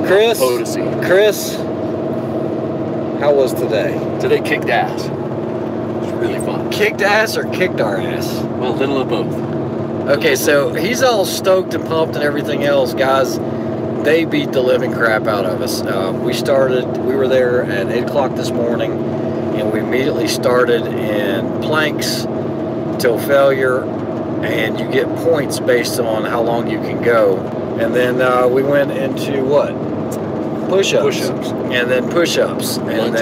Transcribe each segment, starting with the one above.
Chris, how was today? Today kicked ass. It was really fun. Kicked ass or kicked our ass? Well, a little of both. Okay, so he's all stoked and pumped and everything else. Guys, they beat the living crap out of us. We were there at 8 o'clock this morning, and we immediately started in planks till failure, and you get points based on how long you can go. And then we went into what? Push-ups. And then push-ups. And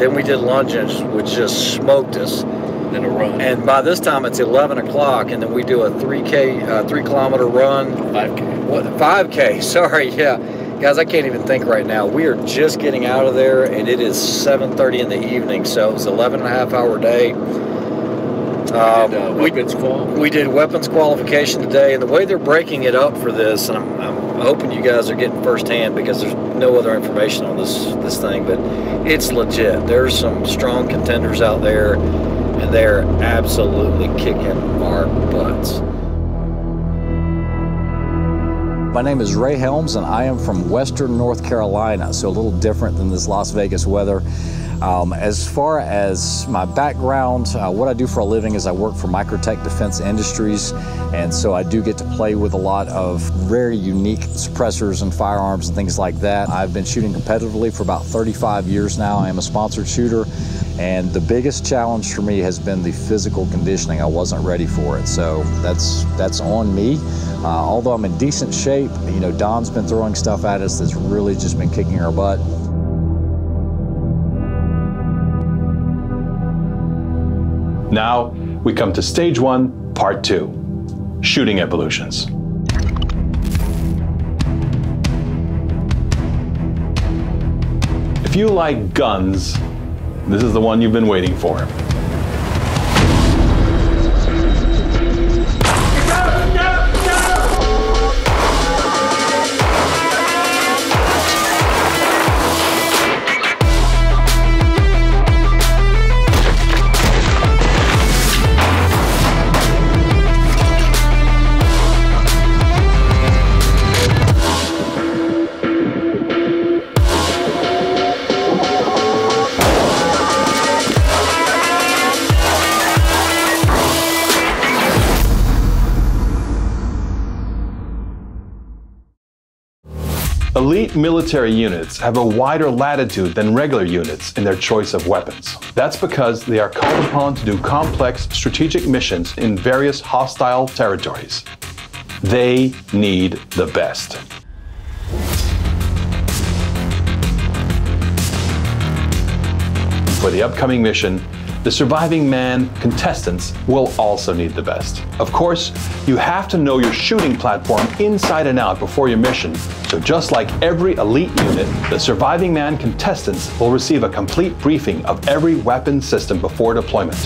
then we did lunges, which just smoked us. And a run. And by this time it's 11 o'clock, and then we do a 3 kilometer run. 5K. What? 5K, sorry, yeah. Guys, I can't even think right now. We are just getting out of there, and it is 7:30 in the evening, so it was an 11.5-hour day. We did weapons qualification today, and the way they're breaking it up for this, and I'm hoping you guys are getting firsthand because there's no other information on this thing, but it's legit. There's some strong contenders out there, and they're absolutely kicking our butts. My name is Ray Helms, and I am from Western North Carolina, so a little different than this Las Vegas weather. As far as my background, what I do for a living is I work for Microtech Defense Industries, and so I do get to play with a lot of very unique suppressors and firearms and things like that. I've been shooting competitively for about 35 years now. I am a sponsored shooter, and the biggest challenge for me has been the physical conditioning. I wasn't ready for it, so that's on me. Although I'm in decent shape, you know, Don's been throwing stuff at us that's really just been kicking our butt. Now we come to stage 1, part 2, shooting evolutions. If you like guns, this is the one you've been waiting for. Elite military units have a wider latitude than regular units in their choice of weapons. That's because they are called upon to do complex strategic missions in various hostile territories. They need the best. For the upcoming mission, the surviving man contestants will also need the best. Of course, you have to know your shooting platform inside and out before your mission. So just like every elite unit, the surviving man contestants will receive a complete briefing of every weapon system before deployment.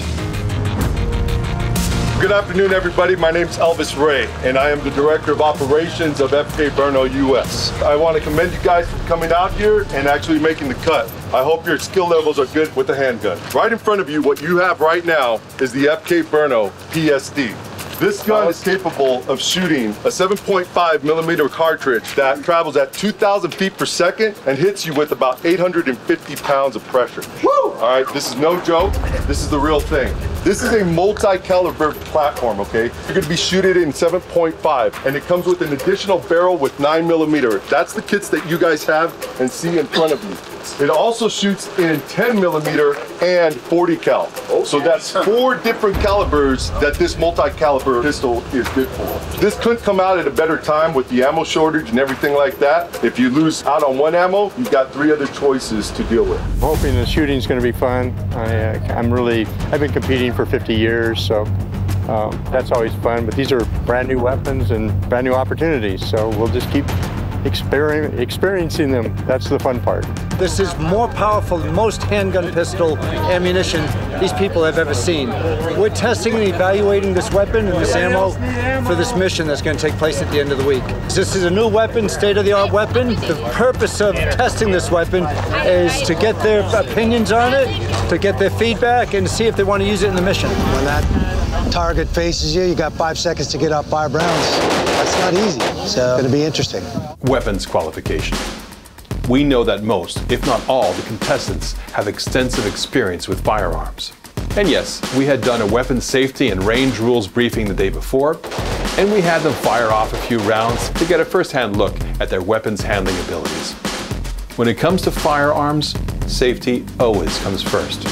Good afternoon, everybody. My name is ELVIS Ray, and I am the Director of Operations of FK BRNO US. I want to commend you guys for coming out here and actually making the cut. I hope your skill levels are good with the handgun. Right in front of you, what you have right now is the FK BRNO PSD. This gun is capable of shooting a 7.5 millimeter cartridge that travels at 2,000 feet per second and hits you with about 850 pounds of pressure. Woo! All right, this is no joke. This is the real thing. This is a multi-caliber platform, okay? You're gonna be shooting it in 7.5, and it comes with an additional barrel with 9 millimeter. That's the kits that you guys have and see in front of you. It also shoots in 10 millimeter and 40 cal. Okay. So that's 4 different calibers that this multi-caliber pistol is good for. This couldn't come out at a better time with the ammo shortage and everything like that. If you lose out on one ammo, you've got 3 other choices to deal with. I'm hoping the shooting's going to be fun. I've been competing for 50 years, so that's always fun. But these are brand new weapons and brand new opportunities, so we'll just keep experiencing them. That's the fun part. This is more powerful than most handgun pistol ammunition these people have ever seen. We're testing and evaluating this weapon and this ammo for this mission that's going to take place at the end of the week. This is a new weapon, state-of-the-art weapon. The purpose of testing this weapon is to get their opinions on it, to get their feedback, and to see if they want to use it in the mission. When that target faces you, you got 5 seconds to get up 5 rounds. That's not easy, so it's going to be interesting. Weapons qualification. We know that most, if not all, the contestants have extensive experience with firearms. And yes, we had done a weapons safety and range rules briefing the day before, and we had them fire off a few rounds to get a first-hand look at their weapons handling abilities. When it comes to firearms, safety always comes first.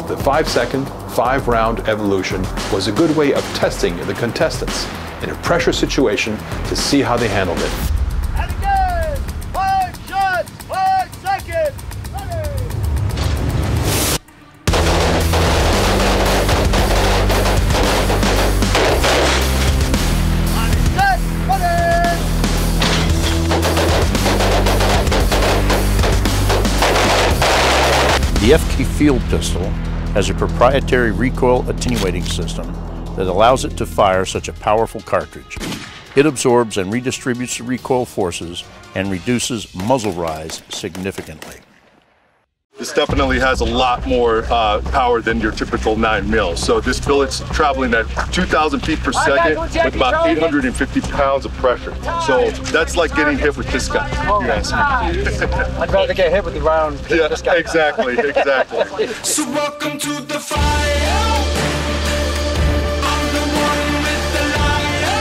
The 5-second, 5-round evolution was a good way of testing the contestants in a pressure situation to see how they handled it. And again, 5 shots, 5 seconds, ready! Set, ready! The FK Field Pistol has a proprietary recoil attenuating system that allows it to fire such a powerful cartridge. It absorbs and redistributes the recoil forces and reduces muzzle rise significantly. This definitely has a lot more power than your typical 9mm. So this bullet's traveling at 2,000 feet per second with about 850 pounds of pressure. So that's like getting hit with this guy. Yes. I'd rather get hit with the round than this guy. Exactly. So welcome to the fire. I'm the one with the liar.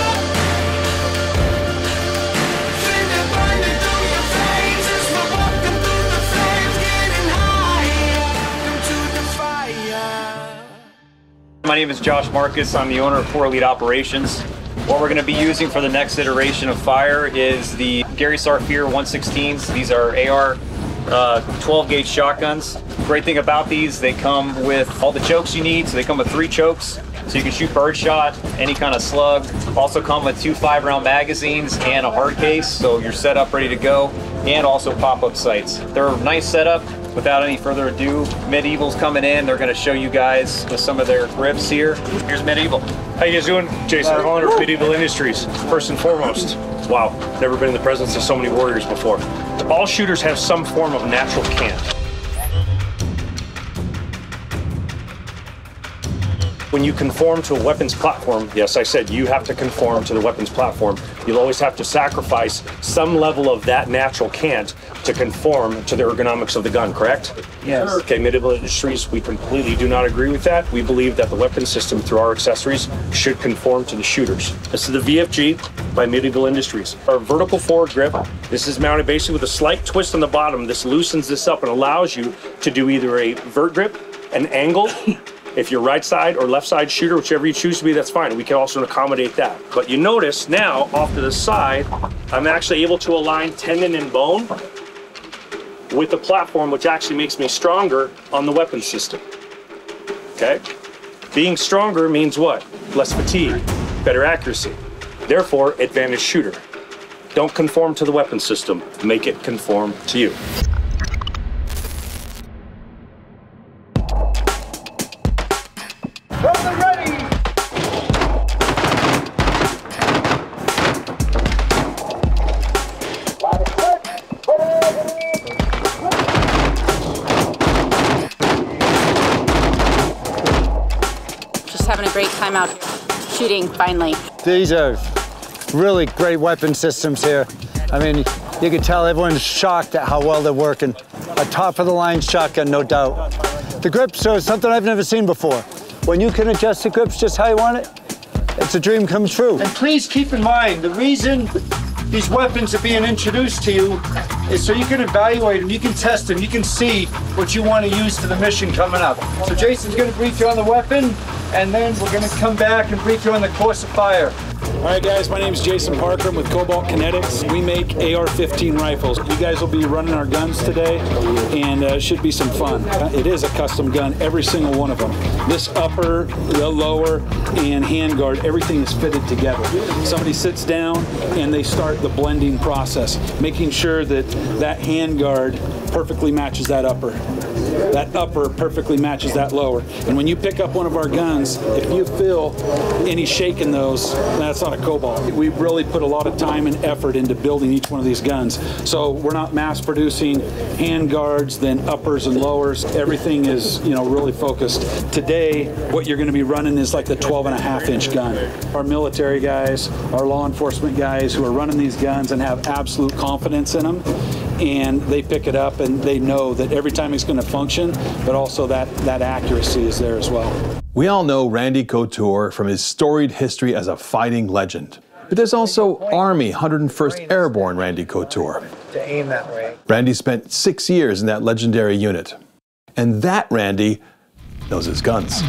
Feel it burning through your veins as we're walking through the flames, getting higher. Welcome to the fire. My name is Josh Marcus. I'm the owner of 4 Elite Operations. What we're going to be using for the next iteration of fire is the Gary Sarfier 116s. These are AR 12-gauge shotguns. Great thing about these, they come with all the chokes you need. So they come with 3 chokes, so you can shoot birdshot, any kind of slug. Also come with 2 5-round magazines and a hard case, so you're set up, ready to go, and also pop-up sights. They're a nice setup. Without any further ado, Medieval's coming in. They're going to show you guys with some of their grips here. Here's Medieval. How you guys doing? Jason Collander of Medieval Industries. First and foremost, wow, never been in the presence of so many warriors before. All shooters have some form of natural cant. When you conform to a weapons platform, yes, I said you have to conform to the weapons platform. You'll always have to sacrifice some level of that natural cant to conform to the ergonomics of the gun, correct? Yes. Okay, Medieval Industries, we completely do not agree with that. We believe that the weapon system through our accessories should conform to the shooters. This is the VFG by Medieval Industries. Our vertical forward grip, this is mounted basically with a slight twist on the bottom. This loosens this up and allows you to do either a vert grip, an angle. If you're right side or left side shooter, whichever you choose to be, that's fine. We can also accommodate that. But you notice now, off to the side, I'm actually able to align tendon and bone with the platform, which actually makes me stronger on the weapon system. Okay? Being stronger means what? Less fatigue, better accuracy. Therefore, advantage shooter. Don't conform to the weapon system. Make it conform to you. Having a great time out shooting, finally. These are really great weapon systems here. I mean, you can tell everyone's shocked at how well they're working. A top-of-the-line shotgun, no doubt. The grips are something I've never seen before. When you can adjust the grips just how you want it, it's a dream come true. And please keep in mind, the reason these weapons are being introduced to you is so you can evaluate them, you can test them, you can see what you want to use for the mission coming up. So Jason's going to brief you on the weapon, and then we're going to come back and brief you on the course of fire. All right, guys, my name is Jason Parker. I'm with Cobalt Kinetics. We make AR-15 rifles. You guys will be running our guns today, and it should be some fun. It is a custom gun, every single one of them. This upper, the lower, and handguard, everything is fitted together. Somebody sits down, and they start the blending process, making sure that that handguard perfectly matches that upper. that upper perfectly matches that lower. And when you pick up one of our guns, if you feel any shake in those, that's not a Cobalt. We really put a lot of time and effort into building each one of these guns. So we're not mass producing hand guards, then uppers and lowers. Everything is, you know, really focused. Today, what you're going to be running is like the 12.5-inch gun. Our military guys, our law enforcement guys who are running these guns and have absolute confidence in them, and they pick it up and they know that every time it's going to function, but also that accuracy is there as well. We all know Randy Couture from his storied history as a fighting legend. But there's also Army 101st Airborne Randy Couture. To aim that way. Randy spent 6 years in that legendary unit. And that Randy knows his guns.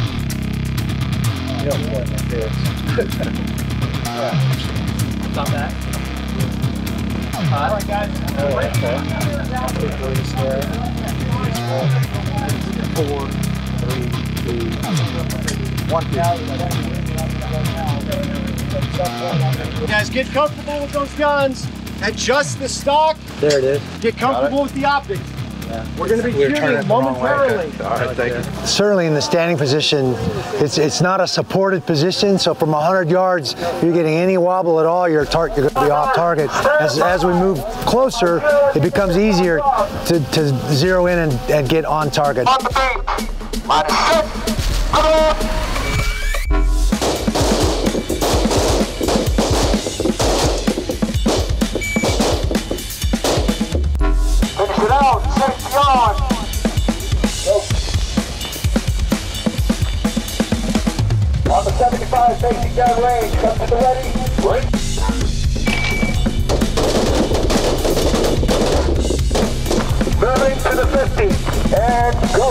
Not bad. All right, guys. 4, 3, 2, 1. Guys, get comfortable with those guns. Adjust the stock. There it is. Get comfortable with the optics. Yeah. We're going to be shooting momentarily. All right, thank you. Certainly in the standing position, it's not a supported position, so from 100 yards, if you're getting any wobble at all, you're going to be off target. As we move closer, it becomes easier to zero in and get on target. Finish it out, 60 on. On the 75, facing down range, come to the ready. Right. Moving to the 50, and go.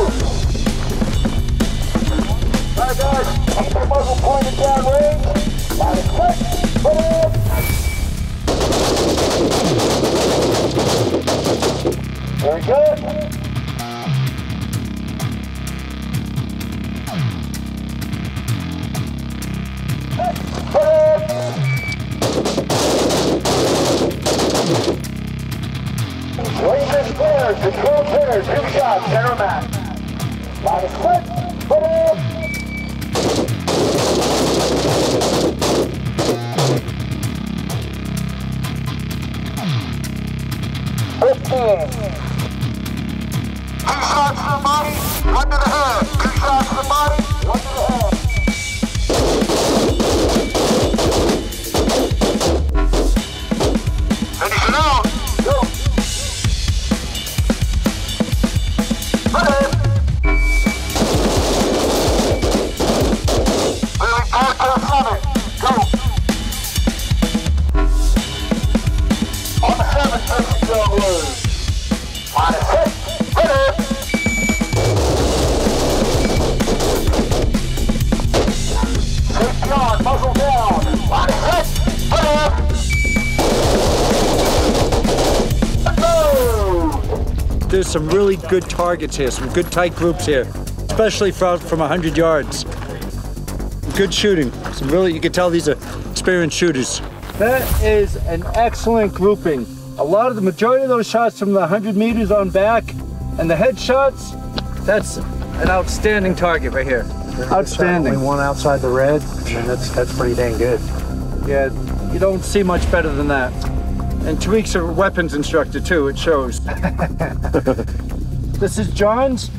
All right, guys, keep your muzzle pointed down range. Line is quick, very good. Range is clear, control clear, 2 shots, center max. Line is quick, put it. 15. 2 shots to the body, 1 to the head. 2 shots to the body, 1 to the head. Finish it out. Go. Put it. Moving back to the summit. Go. On the 7th, facing down low. Line is set. Put it. Safety on, muzzle down. Line is set. Put it. There's some really good targets here, some good tight groups here, especially from 100 yards. Good shooting. Some really, you can tell these are experienced shooters. That is an excellent grouping. A lot of the majority of those shots from the 100 meters on back and the headshots, that's an outstanding target right here. Outstanding. Only one outside the red, and that's pretty dang good. Yeah, you don't see much better than that. And Tariq's a weapons instructor too, it shows. This is John's.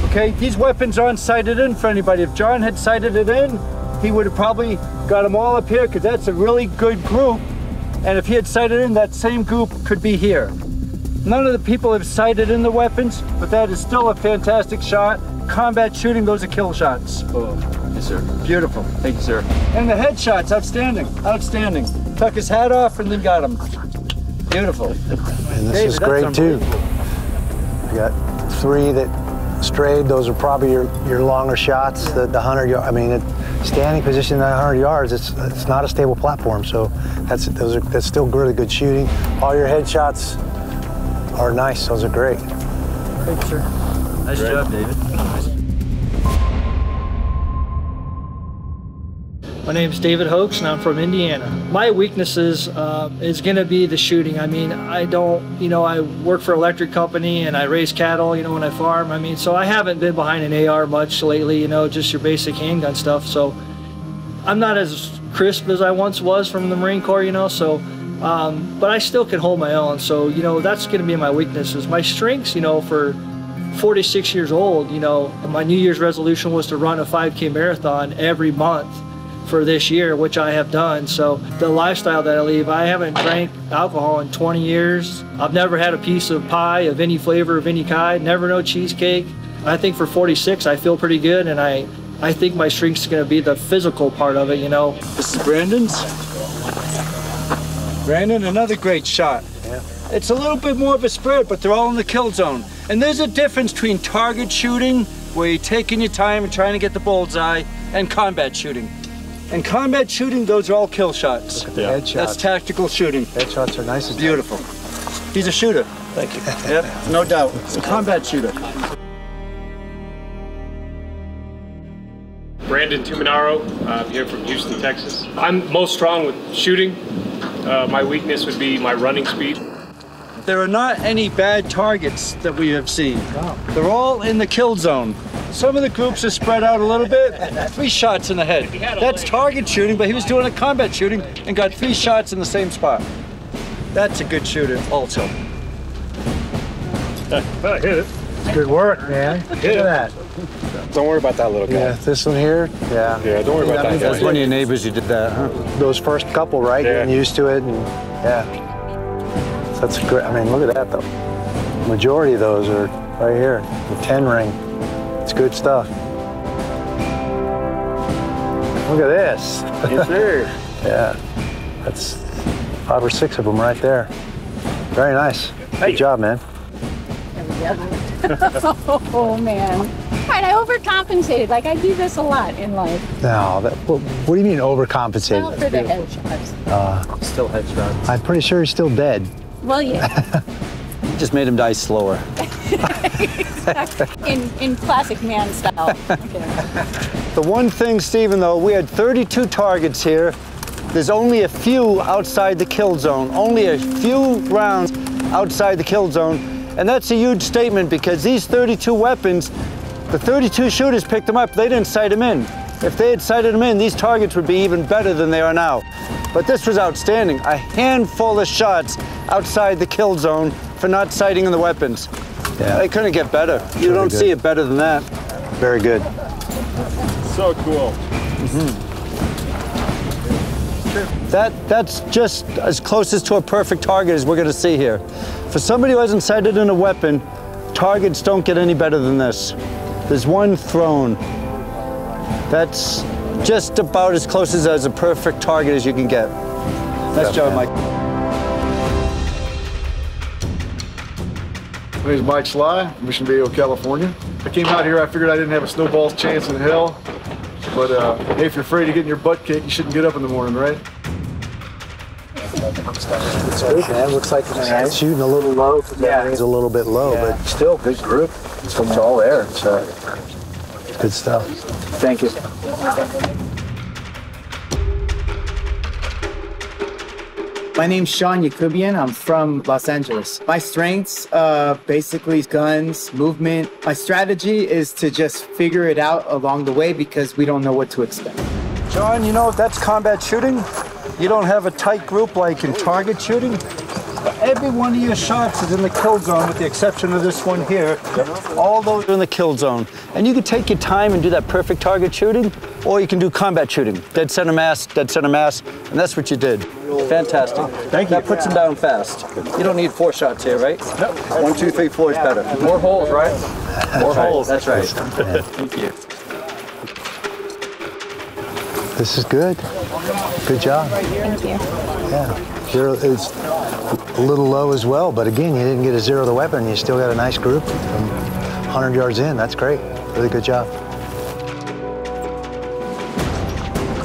Okay, these weapons aren't sighted in for anybody. If John had sighted it in, he would have probably got them all up here because that's a really good group. And if he had sighted in, that same group could be here. None of the people have sighted in the weapons, but that is still a fantastic shot. Combat shooting, those are kill shots. Oh, yes, sir. Beautiful. Thank you, sir. And the headshots, outstanding, outstanding. Took his hat off and then got him. Beautiful. And this is great too. You got 3 that strayed. Those are probably your longer shots. The 100 yard. I mean, standing position at 100 yards. It's not a stable platform. So that's still really good shooting. All your headshots are nice. Those are great. Thanks, sir. Nice job, David. My name's David Hoax and I'm from Indiana. My weaknesses is going to be the shooting. I mean, I don't, you know, I work for an electric company and I raise cattle, you know, when I farm. I mean, so I haven't been behind an AR much lately, you know, just your basic handgun stuff. So I'm not as crisp as I once was from the Marine Corps, you know, so, but I still can hold my own. So, you know, that's going to be my weaknesses. My strengths, you know, for 46 years old, you know, my New Year's resolution was to run a 5K marathon every month for this year, which I have done. So the lifestyle that I lead, I haven't drank alcohol in 20 years. I've never had a piece of pie of any flavor of any kind, never no cheesecake. I think for 46, I feel pretty good, and I think my strength is gonna be the physical part of it, you know. This is Brandon's. Brandon, another great shot. Yeah. It's a little bit more of a spread, but they're all in the kill zone. And there's a difference between target shooting, where you're taking your time and trying to get the bullseye, and combat shooting. And combat shooting, those are all kill shots. Look at the headshots. That's tactical shooting. Headshots are nice as beautiful. He's a shooter. Thank you. Yep, no doubt. It's a combat shooter. Brandon Tuminaro, I'm here from Houston, Texas. I'm most strong with shooting. My weakness would be my running speed. There are not any bad targets that we have seen. They're all in the kill zone. Some of the groups are spread out a little bit. 3 shots in the head. That's target shooting, but he was doing a combat shooting and got 3 shots in the same spot. That's a good shooter also. I hit it. Good work, man. Look at that. Don't worry about that little guy. Yeah, this one here. Yeah. Yeah, don't worry about that guy. That's one of your neighbors who did that, huh? Those first couple, right? Yeah. Getting used to it, and yeah. So that's great. I mean, look at that though. Majority of those are right here. The 10 ring. It's good stuff. Look at this. Yes, sir. Yeah. That's 5 or 6 of them right there. Very nice. Good job, man. Oh, man. All right, I overcompensated. Like, I do this a lot in life. No, what do you mean overcompensated? Well, for the headshots. Still headshots. I'm pretty sure he's still dead. Well, yeah. You just made him die slower. in classic man style. The one thing, Stephen, though, we had 32 targets here. There's only a few outside the kill zone. Only a few rounds outside the kill zone. And that's a huge statement because these 32 weapons, the 32 shooters picked them up. They didn't sight them in. If they had sighted them in, these targets would be even better than they are now. But this was outstanding. A handful of shots outside the kill zone for not sighting in the weapons. Yeah. They couldn't get better. You don't see it better than that. Very good. So cool. That's just as close as to a perfect target as we're going to see here. For somebody who hasn't sighted in a weapon, targets don't get any better than this. There's one thrown. That's just about as close as a perfect target as you can get. Nice job, Mike. My name is Mike Sly, Mission Viejo, California. I came out here, I figured I didn't have a snowball's chance in hell. But hey, if you're afraid of getting your butt kicked, you shouldn't get up in the morning, right? It's good, man. Looks like it's shooting a little low. Yeah, it's a little bit low, but still good group. It's all there. So good stuff. Thank you. My name's Sean Yakubian. I'm from Los Angeles. My strengths, basically guns, movement. My strategy is to just figure it out along the way because we don't know what to expect. John, you know, that's combat shooting. You don't have a tight group like in target shooting. Every one of your shots is in the kill zone with the exception of this one here. All those are in the kill zone. And you can take your time and do that perfect target shooting, or you can do combat shooting. Dead center mass, and that's what you did. Fantastic. Thank you. That puts them down fast. You don't need 4 shots here, right? No. 1, 2, 3, 4 is better. More holes, right? More holes. That's right. Thank you. This is good. Good job. Thank you. Yeah. It's a little low as well, but again, you didn't get a zero of the weapon. You still got a nice group from 100 yards in. That's great. Really good job.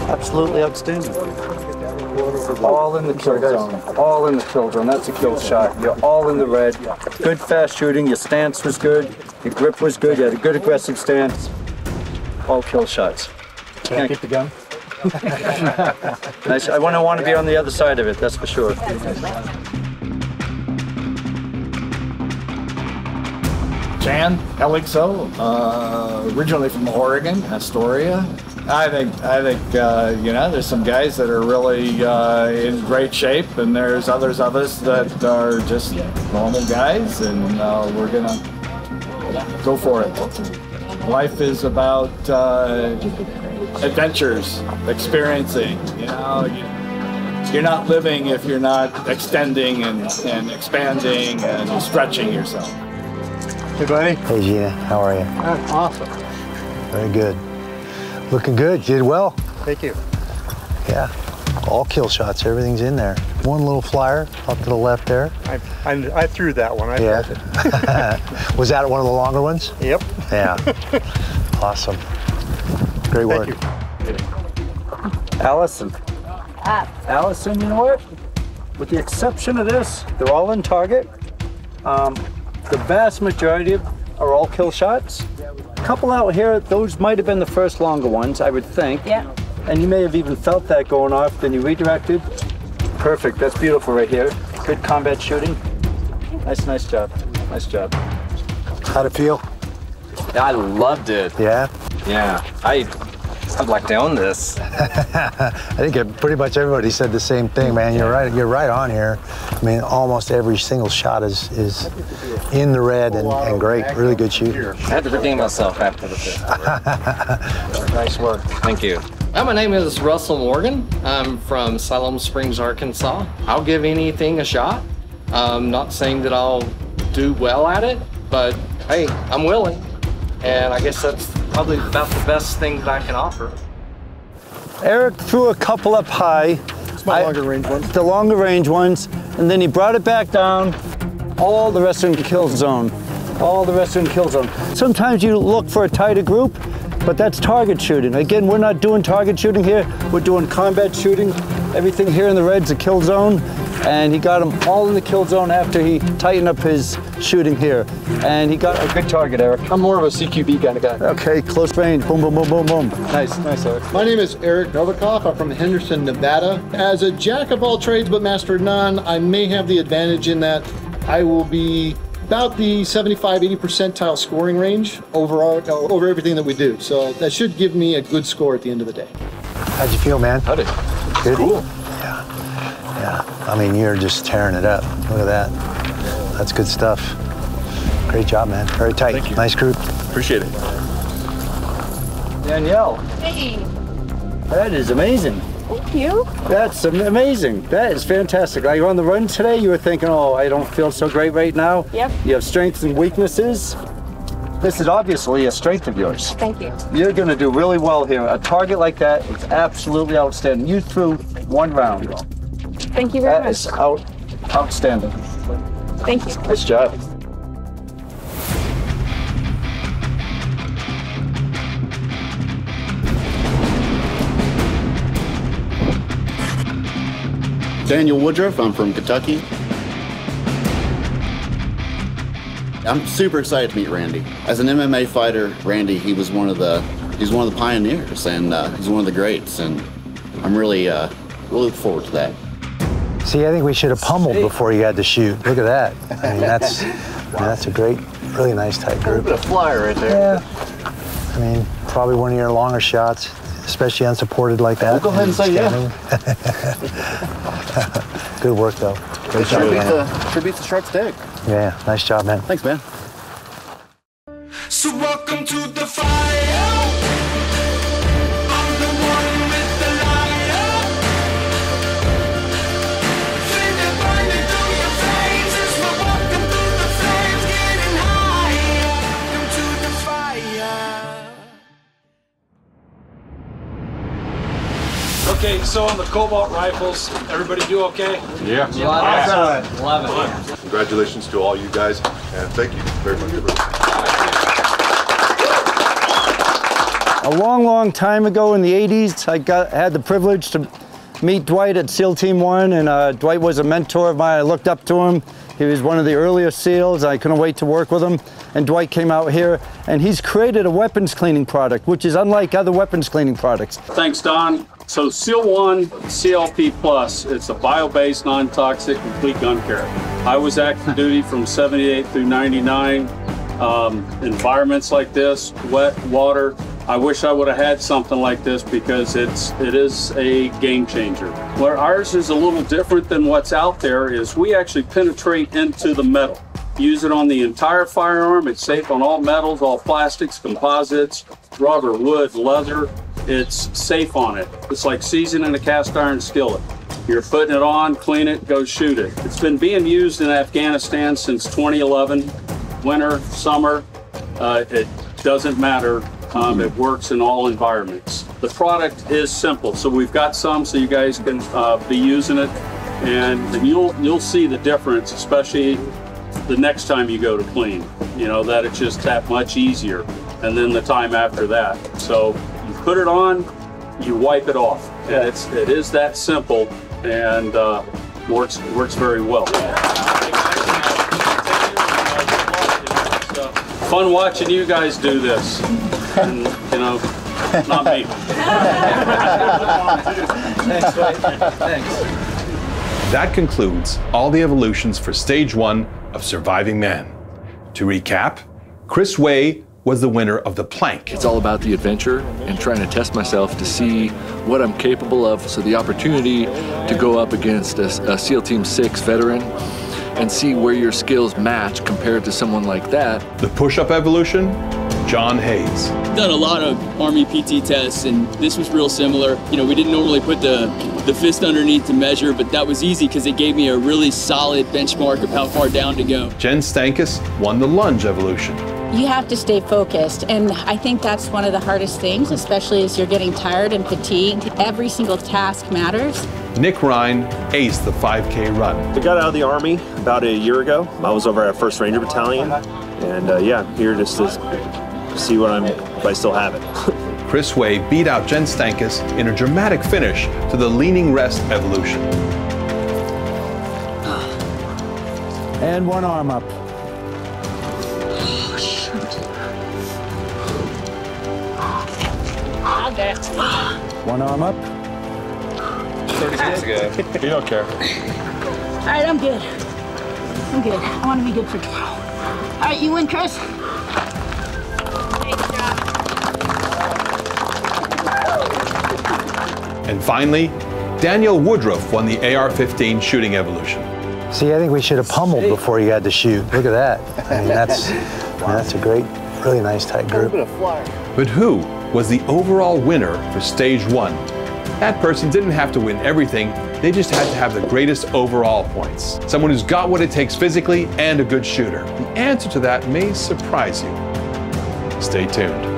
Absolutely outstanding. All in the kill zone. All in the kill zone. That's a kill shot. You're all in the red. Good fast shooting. Your stance was good. Your grip was good. You had a good aggressive stance. All kill shots. Can't keep the gun? Nice. I wouldn't want to be on the other side of it, that's for sure. Jan Elixo, originally from Oregon, Astoria. I think you know, there's some guys that are really in great shape, and there's others of us that are just normal guys, and we're gonna go for it. Life is about adventures, experiencing. You know, you're not living if you're not extending and expanding and stretching yourself. Hey, buddy. Hey, Gina. How are you? That's awesome. Very good. Looking good. You did well. Thank you. Yeah. All kill shots. Everything's in there. One little flyer up to the left there. I threw that one. I felt it. Was that one of the longer ones? Yep. Yeah. Awesome. Great work. Thank you. Allison. Allison, you know what? With the exception of this, they're all in target. The vast majority are all kill shots. A couple out here, those might have been the first longer ones, I would think. Yeah. And you may have even felt that going off, then you redirected. Perfect, that's beautiful right here. Good combat shooting. Nice job. Nice job. How'd it feel? I loved it. Yeah? Yeah. I'd like to own this. I think pretty much everybody said the same thing, man. You're right on here. I mean, almost every single shot is in the red and great. Really good shooting. I had to redeem myself after the fifth. Nice work. Thank you. My name is Russell Morgan. I'm from Siloam Springs, Arkansas. I'll give anything a shot. I'm not saying that I'll do well at it, but hey, I'm willing. And I guess that's probably about the best thing that I can offer. Eric threw a couple up high. It's my longer range ones. The longer range ones, and then he brought it back down. All the rest in the kill zone. All the rest in the kill zone. Sometimes you look for a tighter group, but that's target shooting. Again, we're not doing target shooting here. We're doing combat shooting. Everything here in the red's a kill zone. And he got them all in the kill zone after he tightened up his shooting here. And he got a good target, Eric. I'm more of a CQB kind of guy. Okay, close range, boom, boom, boom, boom, boom. Nice, Eric. My name is Eric Novikov. I'm from Henderson, Nevada. As a jack of all trades but master of none, I may have the advantage in that I will be about the 75-80 percentile scoring range overall over everything that we do. So that should give me a good score at the end of the day. How'd you feel, man? Howdy. Good? Cool. Yeah, I mean, you're just tearing it up. Look at that. That's good stuff. Great job, man. Very tight. Thank you. Nice group. Appreciate it. Danielle. Hey. That is amazing. Thank you. That's amazing. That is fantastic. Like on the run today, you were thinking, oh, I don't feel so great right now. Yep. You have strengths and weaknesses. This is obviously a strength of yours. Thank you. You're going to do really well here. A target like that is absolutely outstanding. You threw one round. Thank you very That much. is outstanding. Thank you. Nice job. Daniel Woodruff, I'm from Kentucky. I'm super excited to meet Randy. As an MMA fighter, Randy, he was one of the pioneers, and he's one of the greats, and I'm really look forward to that. See, I think we should have pummeled before you had to shoot. Look at that. I mean, that's a great, really nice tight group. A flyer right there. Yeah. I mean, probably one of your longer shots, especially unsupported like that. We'll go ahead and say yeah. Good work, though. Great job, man. Sure beats the sharp stick. Yeah, nice job, man. Thanks, man. So welcome to the fire. I'm the one with the lighter. Feel it burning through your veins as we're walking through the flames, getting higher. Welcome to the fire. Okay, so on the Cobalt rifles, everybody do okay? Yeah. Love it. Congratulations to all you guys, and thank you very much for A long time ago in the 80s, I had the privilege to meet Dwight at SEAL Team 1, and Dwight was a mentor of mine. I looked up to him. He was one of the earlier SEALs. I couldn't wait to work with him. And Dwight came out here, and he's created a weapons cleaning product, which is unlike other weapons cleaning products. Thanks, Don. So Seal 1 CLP Plus, it's a bio-based, non-toxic, complete gun carry. I was active duty from 78 through 99. Environments like this, wet, water, I wish I would have had something like this because it is a game changer. Where ours is a little different than what's out there is we actually penetrate into the metal. Use it on the entire firearm. It's safe on all metals, all plastics, composites, rubber, wood, leather. It's safe on it. It's like seasoning a cast iron skillet. You're putting it on, clean it, go shoot it. It's been being used in Afghanistan since 2011. Winter, summer, it doesn't matter. It works in all environments. The product is simple, so we've got some so you guys can be using it, and you'll see the difference, especially the next time you go to clean. You know that it's just that much easier, and then the time after that. So you put it on, you wipe it off, and it is that simple, and works very well. Fun watching you guys do this, and you know, not me. Thanks, Wade. Thanks. That concludes all the evolutions for Stage 1 of Surviving Man. To recap, Chris Way was the winner of the plank. It's all about the adventure and trying to test myself to see what I'm capable of. So the opportunity to go up against a SEAL Team 6 veteran and see where your skills match compared to someone like that. The push-up evolution, John Hayes. Done a lot of Army PT tests, and this was real similar. You know, we didn't normally put the fist underneath to measure, but that was easy because it gave me a really solid benchmark of how far down to go. Jen Stankus won the lunge evolution. You have to stay focused, and I think that's one of the hardest things, especially as you're getting tired and fatigued. Every single task matters. Nick Ryan aced the 5K run. I got out of the Army about a year ago. I was over at 1st Ranger Battalion, and yeah, here just to see if I still have it. Chris Way beat out Jen Stankus in a dramatic finish to the leaning rest evolution. And one arm up. One arm up. 30 minutes ago. You don't care. All right, I'm good. I'm good. I want to be good for tomorrow. All right, you win, Chris. And finally, Daniel Woodruff won the AR-15 shooting evolution. See, I think we should have pummeled before you had to shoot. Look at that. I mean, that's a great, really nice tight group. But who was the overall winner for Stage 1? That person didn't have to win everything, they just had to have the greatest overall points. Someone who's got what it takes physically and a good shooter. The answer to that may surprise you. Stay tuned.